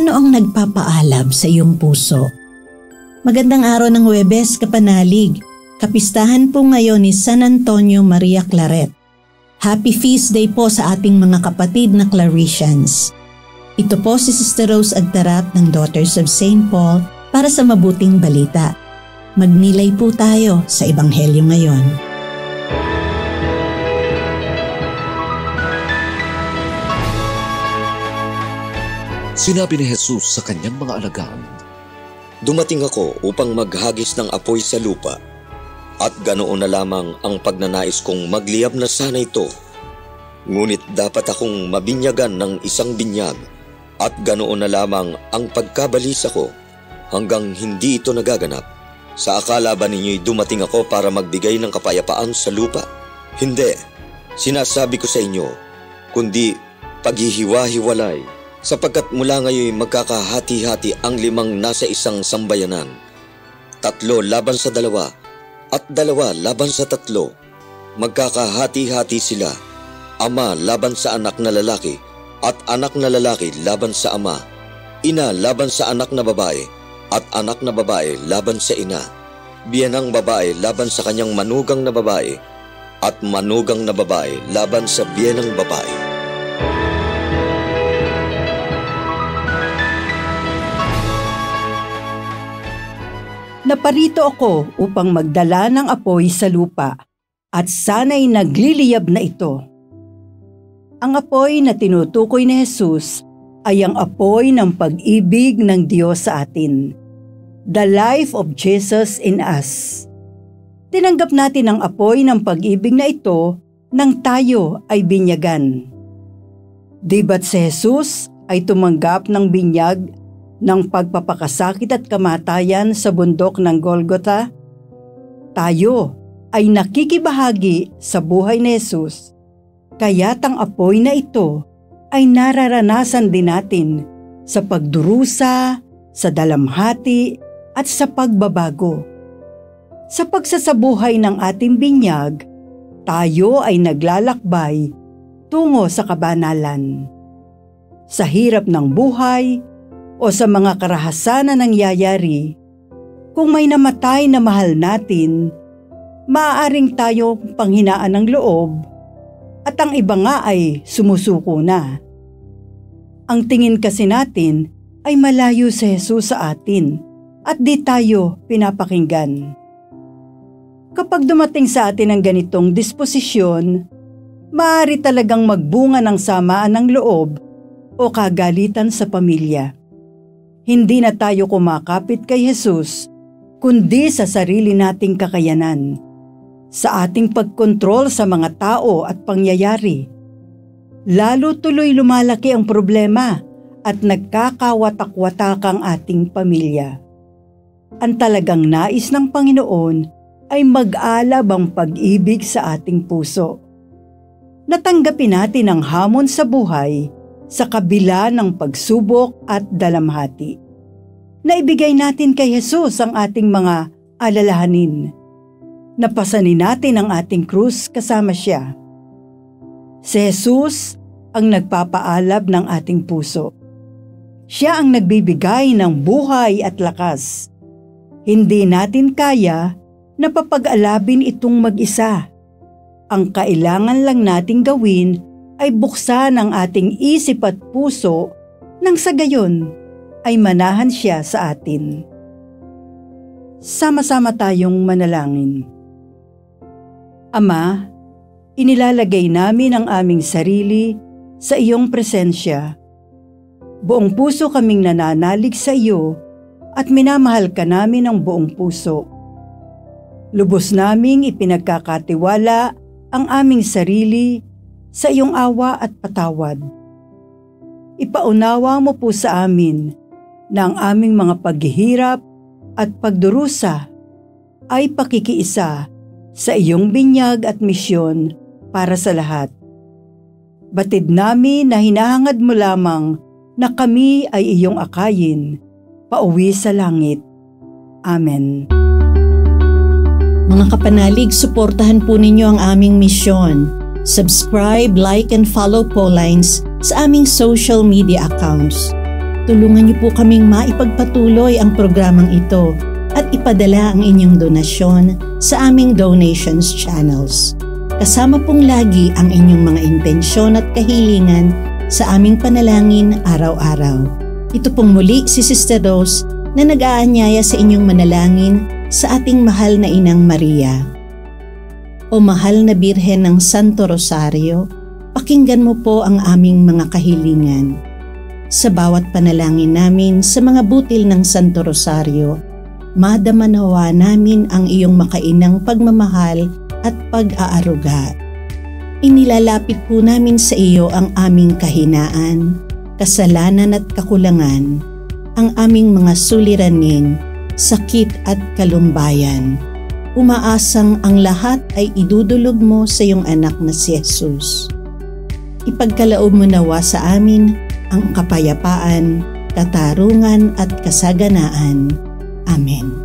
ano ang nagpapaalab sa iyong puso? Magandang araw ng Huwebes, kapanalig. Kapistahan po ngayon ni San Antonio Maria Claret. Happy Feast Day po sa ating mga kapatid na Claretians. Ito po si Sister Rose Agtarat ng Daughters of St. Paul para sa mabuting balita. Magnilay po tayo sa Ebanghelyo ngayon. Sinabi ni Jesus sa kanyang mga alagad, "Dumating ako upang maghagis ng apoy sa lupa, at ganoon na lamang ang pagnanais kong magliyab na sana ito. Ngunit dapat akong mabinyagan ng isang binyag, at ganoon na lamang ang pagkabalisa ko hanggang hindi ito nagaganap. Sa akala ba ninyo'y dumating ako para magbigay ng kapayapaan sa lupa? Hindi, sinasabi ko sa inyo, kundi paghihiwa-hiwalay. Sapagkat mula ngayon magkakahati-hati ang 5 nasa isang sambayanan, 3 laban sa 2, at 2 laban sa 3. Magkakahati-hati sila, ama laban sa anak na lalaki, at anak na lalaki laban sa ama, ina laban sa anak na babae, at anak na babae laban sa ina, biyanang babae laban sa kanyang manugang na babae, at manugang na babae laban sa biyanang babae." Naparito ako upang magdala ng apoy sa lupa, at sana'y nagliliyab na ito. Ang apoy na tinutukoy ni Jesus ay ang apoy ng pag-ibig ng Diyos sa atin. The life of Jesus in us. Tinanggap natin ang apoy ng pag-ibig na ito nang tayo ay binyagan. Di ba't si Jesus ay tumanggap ng binyag ng pagpapakasakit at kamatayan sa bundok ng Golgotha? Tayo ay nakikibahagi sa buhay ni Jesus, kaya't ang apoy na ito ay nararanasan din natin sa pagdurusa, sa dalamhati at sa pagbabago. Sa pagsasabuhay ng ating binyag, tayo ay naglalakbay tungo sa kabanalan. Sa hirap ng buhay o sa mga karahasan na nangyayari, kung may namatay na mahal natin, maaaring tayo panghinaan ng loob at ang iba nga ay sumusuko na. Ang tingin kasi natin ay malayo si Jesus sa atin at di tayo pinapakinggan. Kapag dumating sa atin ang ganitong disposisyon, maaari talagang magbunga ng samaan ng loob o kagalitan sa pamilya. Hindi na tayo kumakapit kay Jesus, kundi sa sarili nating kakayanan, sa ating pagkontrol sa mga tao at pangyayari. Lalo tuloy lumalaki ang problema at nagkakawatak-watak ang ating pamilya. Ang talagang nais ng Panginoon ay mag-alab ang pag-ibig sa ating puso. Natanggapin natin ang hamon sa buhay sa kabila ng pagsubok at dalamhati. Naibigay natin kay Jesus ang ating mga alalahanin. Napasanin natin ang ating krus kasama siya. Si Jesus ang nagpapaalab ng ating puso. Siya ang nagbibigay ng buhay at lakas. Hindi natin kaya na papag-alabin itong mag-isa. Ang kailangan lang nating gawin ay buksan ang ating isip at puso nang sa gayon ay manahan siya sa atin. Sama-sama tayong manalangin. Ama, inilalagay namin ang aming sarili sa iyong presensya. Buong puso kaming nananalig sa iyo at minamahal ka namin ng buong puso. Lubos naming ipinagkakatiwala ang aming sarili sa iyong awa at patawad. Ipaunawa mo po sa amin na ang aming mga paghihirap at pagdurusa ay pakikiisa sa iyong binyag at misyon para sa lahat. Batid namin na hinahangad mo lamang na kami ay iyong akayin, pauwi sa langit. Amen. Mga kapanalig, suportahan po ninyo ang aming misyon. Subscribe, like, and follow Paulines sa aming social media accounts. Tulungan niyo po kaming maipagpatuloy ang programang ito at ipadala ang inyong donasyon sa aming donations channels. Kasama pong lagi ang inyong mga intensyon at kahilingan sa aming panalangin araw-araw. Ito pong muli si Sister Rose na nag-aanyaya sa inyong manalangin sa ating mahal na Inang Maria. O mahal na Birhen ng Santo Rosario, pakinggan mo po ang aming mga kahilingan. Sa bawat panalangin namin sa mga butil ng Santo Rosario, madama nawa namin ang iyong makainang pagmamahal at pag-aaruga. Inilalapit po namin sa iyo ang aming kahinaan, kasalanan at kakulangan, ang aming mga suliranin, sakit at kalumbayan. Umaasang ang lahat ay idudulog mo sa iyong anak na si Jesus. Ipagkaloob mo nawa sa amin ang kapayapaan, katarungan at kasaganaan. Amen.